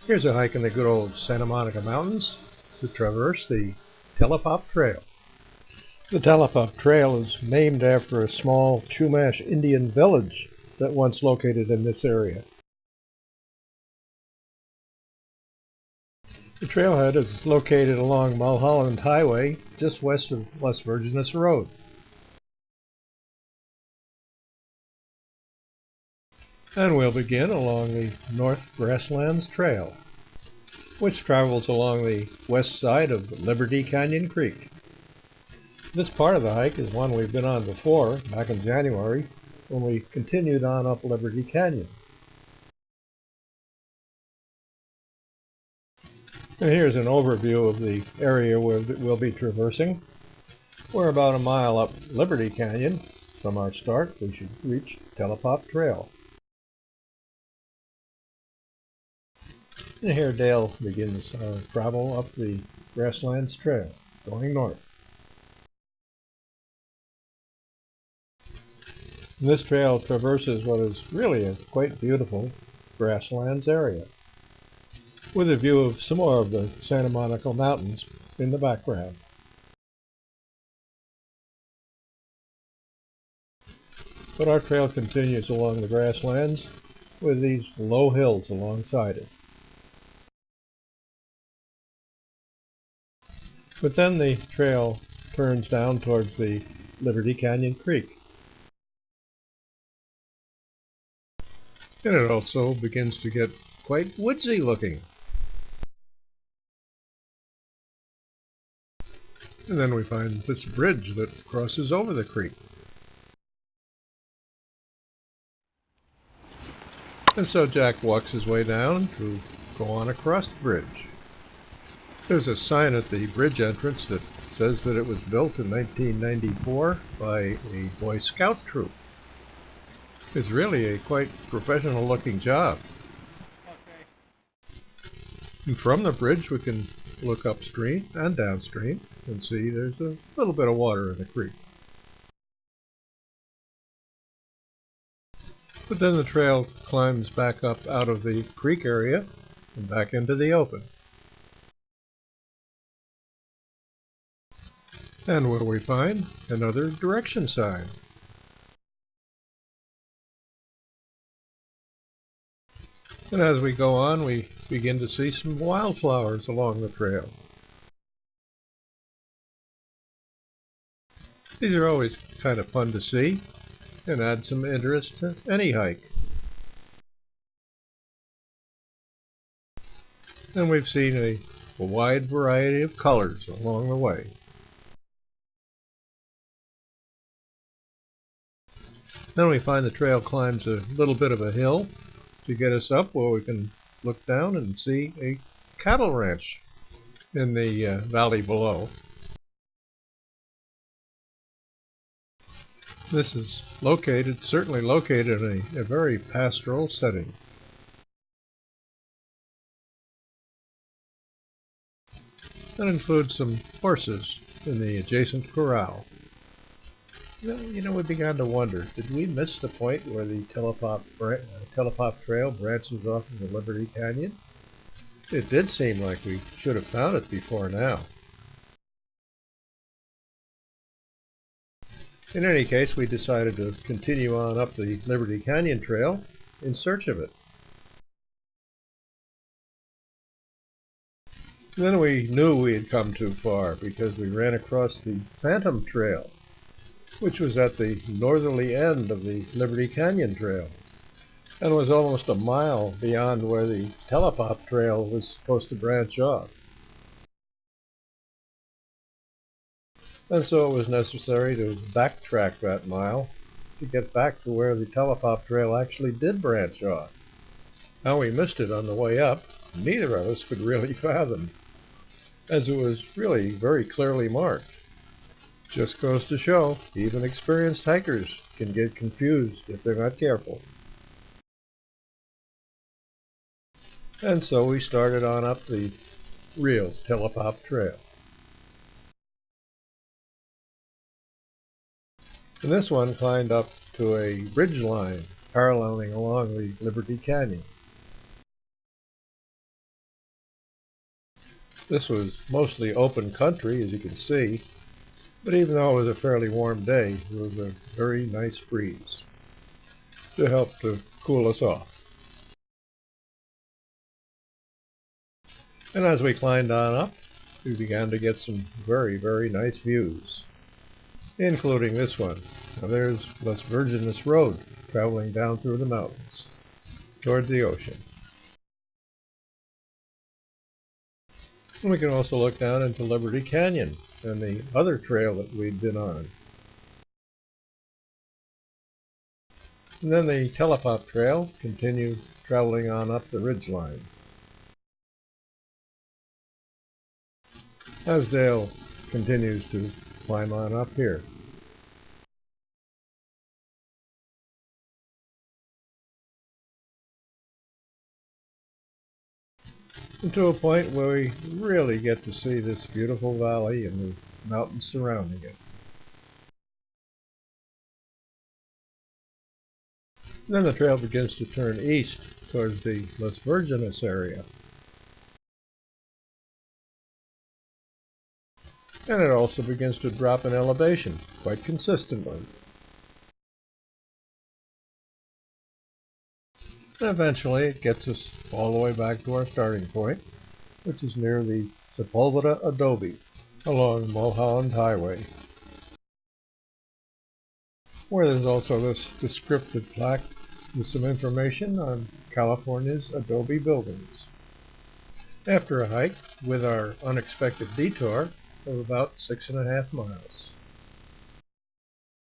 Here's a hike in the good old Santa Monica Mountains to traverse the Talopop Trail. The Talopop Trail is named after a small Chumash Indian village that once located in this area. The trailhead is located along Mulholland Highway, just west of Las Virgenes Road. And we'll begin along the North Grasslands Trail, which travels along the west side of Liberty Canyon Creek. This part of the hike is one we've been on before, back in January, when we continued on up Liberty Canyon. And here's an overview of the area we'll be traversing. We're about a mile up Liberty Canyon. From our start, we should reach Talopop Trail. And here Dale begins our travel up the Grasslands Trail, going north. And this trail traverses what is really a quite beautiful grasslands area, with a view of some more of the Santa Monica Mountains in the background. But our trail continues along the grasslands with these low hills alongside it. But then the trail turns down towards the Liberty Canyon Creek. And it also begins to get quite woodsy looking. And then we find this bridge that crosses over the creek. And so Jack walks his way down to go on across the bridge. There's a sign at the bridge entrance that says that it was built in 1994 by a Boy Scout troop. It's really a quite professional looking job. And from the bridge we can look upstream and downstream and see there's a little bit of water in the creek. But then the trail climbs back up out of the creek area and back into the open. And what do we find? Another direction sign. And as we go on, we begin to see some wildflowers along the trail. These are always kind of fun to see and add some interest to any hike. And we've seen a wide variety of colors along the way. Then we find the trail climbs a little bit of a hill to get us up where we can look down and see a cattle ranch in the valley below. This is certainly located in a very pastoral setting. That includes some horses in the adjacent corral. We began to wonder, did we miss the point where the Talopop Trail branches off into Liberty Canyon? It did seem like we should have found it before now. In any case, we decided to continue on up the Liberty Canyon Trail in search of it. Then we knew we had come too far because we ran across the Phantom Trail, which was at the northerly end of the Liberty Canyon Trail and was almost a mile beyond where the Talopop Trail was supposed to branch off. And so it was necessary to backtrack that mile to get back to where the Talopop Trail actually did branch off. How we missed it on the way up, neither of us could really fathom, as it was really very clearly marked. Just goes to show, even experienced hikers can get confused if they're not careful. And so we started on up the real Talopop Trail. And this one climbed up to a ridge line paralleling along the Liberty Canyon. This was mostly open country, as you can see, but even though it was a fairly warm day, there was a very nice breeze to help to cool us off. And as we climbed on up, we began to get some very, very nice views, including this one. Now there's Las Virgenes Road traveling down through the mountains toward the ocean. And we can also look down into Liberty Canyon and the other trail that we'd been on. And then the Talopop Trail continued traveling on up the ridgeline. As Dale continues to climb on up here. And to a point where we really get to see this beautiful valley and the mountains surrounding it. And then the trail begins to turn east towards the Las Virgenes area. And it also begins to drop in elevation quite consistently. And eventually it gets us all the way back to our starting point, which is near the Sepulveda adobe along Mulholland Highway, where there's also this descriptive plaque with some information on California's adobe buildings. After a hike with our unexpected detour of about 6.5 miles.